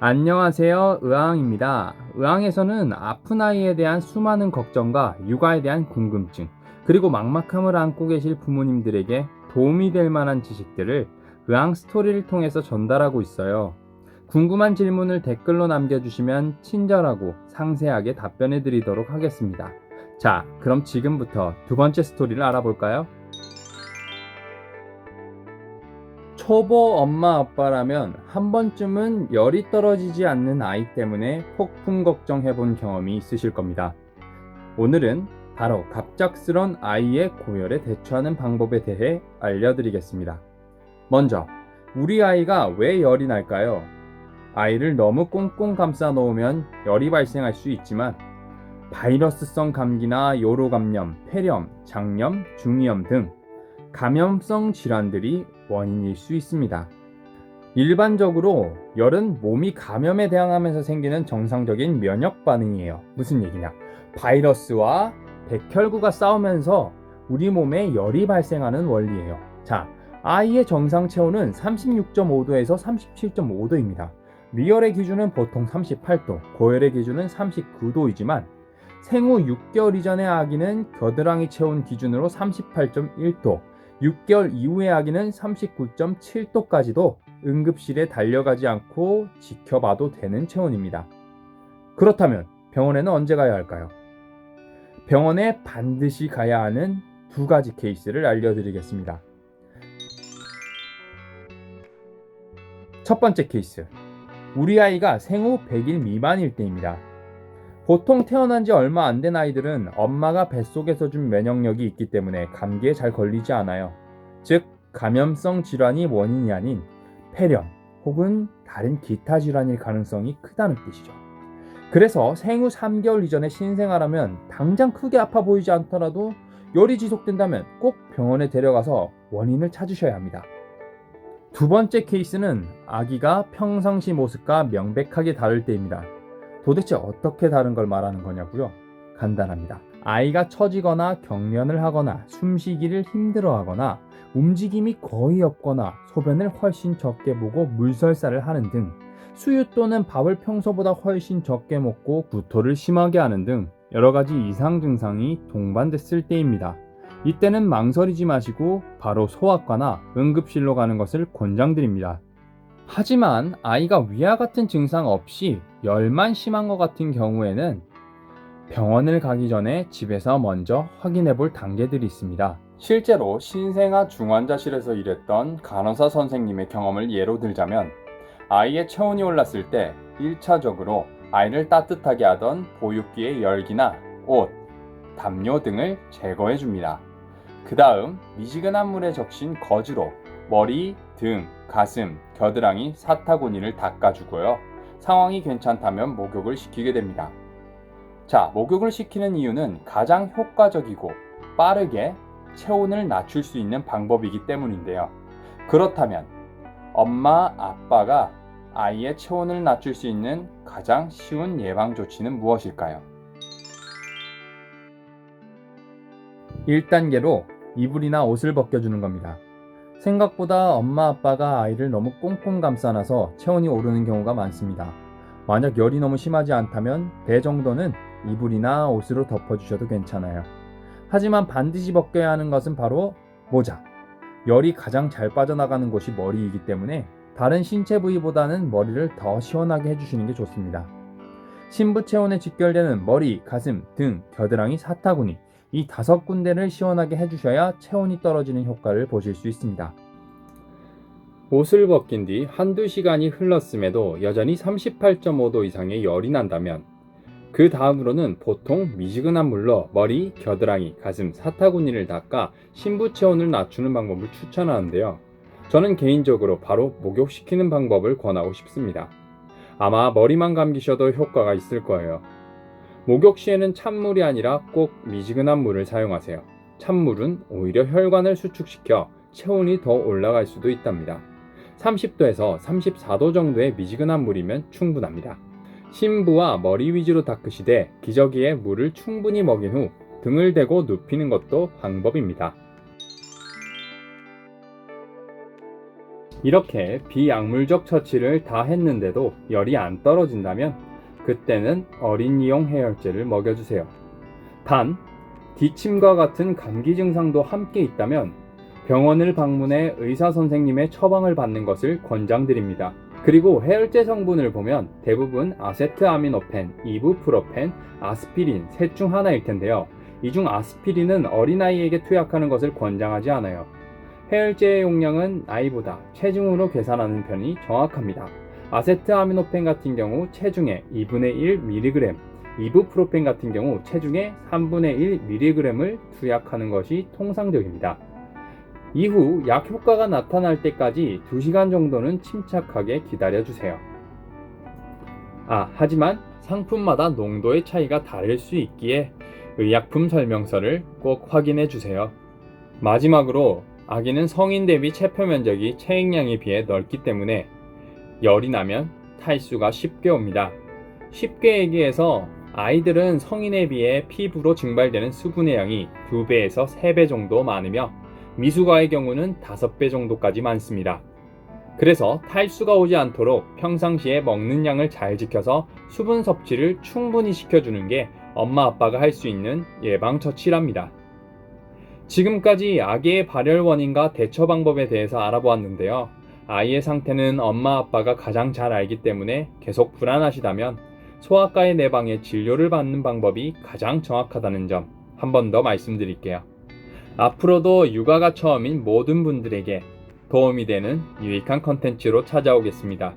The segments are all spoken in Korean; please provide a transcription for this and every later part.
안녕하세요. 의왕입니다. 의왕에서는 아픈 아이에 대한 수많은 걱정과 육아에 대한 궁금증, 그리고 막막함을 안고 계실 부모님들에게 도움이 될 만한 지식들을 의왕 스토리를 통해서 전달하고 있어요. 궁금한 질문을 댓글로 남겨주시면 친절하고 상세하게 답변해 드리도록 하겠습니다. 자, 그럼 지금부터 두 번째 스토리를 알아볼까요? 초보 엄마 아빠라면 한 번쯤은 열이 떨어지지 않는 아이 때문에 폭풍 걱정해 본 경험이 있으실 겁니다. 오늘은 바로 갑작스런 아이의 고열에 대처하는 방법에 대해 알려드리겠습니다. 먼저, 우리 아이가 왜 열이 날까요? 아이를 너무 꽁꽁 감싸 놓으면 열이 발생할 수 있지만 바이러스성 감기나 요로 감염, 폐렴, 장염, 중이염 등 감염성 질환들이 원인일 수 있습니다. 일반적으로 열은 몸이 감염에 대항하면서 생기는 정상적인 면역 반응이에요. 무슨 얘기냐? 바이러스와 백혈구가 싸우면서 우리 몸에 열이 발생하는 원리예요. 자, 아이의 정상 체온은 36.5도에서 37.5도입니다. 미열의 기준은 보통 38도, 고열의 기준은 39도이지만 생후 6개월 이전의 아기는 겨드랑이 체온 기준으로 38.1도, 6개월 이후의 아기는 39.7도까지도 응급실에 달려가지 않고 지켜봐도 되는 체온입니다. 그렇다면 병원에는 언제 가야 할까요? 병원에 반드시 가야 하는 두 가지 케이스를 알려드리겠습니다. 첫 번째 케이스, 우리 아이가 생후 100일 미만일 때입니다. 보통 태어난 지 얼마 안 된 아이들은 엄마가 뱃속에서 준 면역력이 있기 때문에 감기에 잘 걸리지 않아요. 즉, 감염성 질환이 원인이 아닌 폐렴 혹은 다른 기타 질환일 가능성이 크다는 뜻이죠. 그래서 생후 3개월 이전에 신생아라면 당장 크게 아파 보이지 않더라도 열이 지속된다면 꼭 병원에 데려가서 원인을 찾으셔야 합니다. 두 번째 케이스는 아기가 평상시 모습과 명백하게 다를 때입니다. 도대체 어떻게 다른 걸 말하는 거냐고요? 간단합니다. 아이가 처지거나 경련을 하거나 숨쉬기를 힘들어하거나 움직임이 거의 없거나 소변을 훨씬 적게 보고 물설사를 하는 등 수유 또는 밥을 평소보다 훨씬 적게 먹고 구토를 심하게 하는 등 여러 가지 이상 증상이 동반됐을 때입니다. 이때는 망설이지 마시고 바로 소아과나 응급실로 가는 것을 권장드립니다. 하지만 아이가 위와 같은 증상 없이 열만 심한 것 같은 경우에는 병원을 가기 전에 집에서 먼저 확인해 볼 단계들이 있습니다. 실제로 신생아 중환자실에서 일했던 간호사 선생님의 경험을 예로 들자면 아이의 체온이 올랐을 때 1차적으로 아이를 따뜻하게 하던 보육기의 열기나 옷, 담요 등을 제거해 줍니다. 그 다음 미지근한 물에 적신 거즈로 머리, 등, 가슴, 겨드랑이, 사타구니를 닦아주고요. 상황이 괜찮다면 목욕을 시키게 됩니다. 자, 목욕을 시키는 이유는 가장 효과적이고 빠르게 체온을 낮출 수 있는 방법이기 때문인데요. 그렇다면 엄마, 아빠가 아이의 체온을 낮출 수 있는 가장 쉬운 예방 조치는 무엇일까요? 1단계로 이불이나 옷을 벗겨주는 겁니다. 생각보다 엄마 아빠가 아이를 너무 꽁꽁 감싸놔서 체온이 오르는 경우가 많습니다. 만약 열이 너무 심하지 않다면 배 정도는 이불이나 옷으로 덮어주셔도 괜찮아요. 하지만 반드시 벗겨야 하는 것은 바로 모자. 열이 가장 잘 빠져나가는 곳이 머리이기 때문에 다른 신체 부위보다는 머리를 더 시원하게 해주시는 게 좋습니다. 신부 체온에 직결되는 머리, 가슴, 등, 겨드랑이, 사타구니 이 5군데를 시원하게 해주셔야 체온이 떨어지는 효과를 보실 수 있습니다. 옷을 벗긴 뒤 한두 시간이 흘렀음에도 여전히 38.5도 이상의 열이 난다면 그 다음으로는 보통 미지근한 물로 머리, 겨드랑이, 가슴, 사타구니를 닦아 신부 체온을 낮추는 방법을 추천하는데요. 저는 개인적으로 바로 목욕시키는 방법을 권하고 싶습니다. 아마 머리만 감기셔도 효과가 있을 거예요. 목욕 시에는 찬물이 아니라 꼭 미지근한 물을 사용하세요. 찬물은 오히려 혈관을 수축시켜 체온이 더 올라갈 수도 있답니다. 30도에서 34도 정도의 미지근한 물이면 충분합니다. 신부와 머리 위주로 닦으시되 기저귀에 물을 충분히 먹인 후 등을 대고 눕히는 것도 방법입니다. 이렇게 비약물적 처치를 다 했는데도 열이 안 떨어진다면 그때는 어린이용 해열제를 먹여주세요. 단, 기침과 같은 감기 증상도 함께 있다면 병원을 방문해 의사 선생님의 처방을 받는 것을 권장드립니다. 그리고 해열제 성분을 보면 대부분 아세트아미노펜, 이부프로펜, 아스피린 셋 중 하나일 텐데요. 이 중 아스피린은 어린아이에게 투약하는 것을 권장하지 않아요. 해열제의 용량은 아이보다 체중으로 계산하는 편이 정확합니다. 아세트아미노펜 같은 경우 체중의 2분의 1mg, 이부프로펜 같은 경우 체중의 3분의 1mg을 투약하는 것이 통상적입니다. 이후 약 효과가 나타날 때까지 2시간 정도는 침착하게 기다려주세요. 하지만 상품마다 농도의 차이가 다를 수 있기에 의약품 설명서를 꼭 확인해 주세요. 마지막으로 아기는 성인 대비 체표 면적이 체액량에 비해 넓기 때문에 열이 나면 탈수가 쉽게 옵니다. 쉽게 얘기해서 아이들은 성인에 비해 피부로 증발되는 수분의 양이 2배에서 3배 정도 많으며 미숙아의 경우는 5배 정도까지 많습니다. 그래서 탈수가 오지 않도록 평상시에 먹는 양을 잘 지켜서 수분 섭취를 충분히 시켜주는 게 엄마 아빠가 할 수 있는 예방처치랍니다. 지금까지 아기의 발열 원인과 대처 방법에 대해서 알아보았는데요. 아이의 상태는 엄마 아빠가 가장 잘 알기 때문에 계속 불안하시다면 소아과의 내방에 진료를 받는 방법이 가장 정확하다는 점 한 번 더 말씀드릴게요. 앞으로도 육아가 처음인 모든 분들에게 도움이 되는 유익한 컨텐츠로 찾아오겠습니다.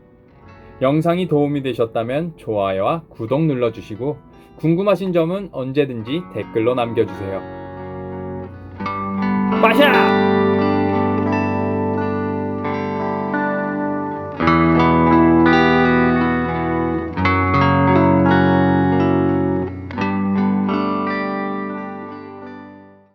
영상이 도움이 되셨다면 좋아요와 구독 눌러주시고 궁금하신 점은 언제든지 댓글로 남겨주세요. 빠샤!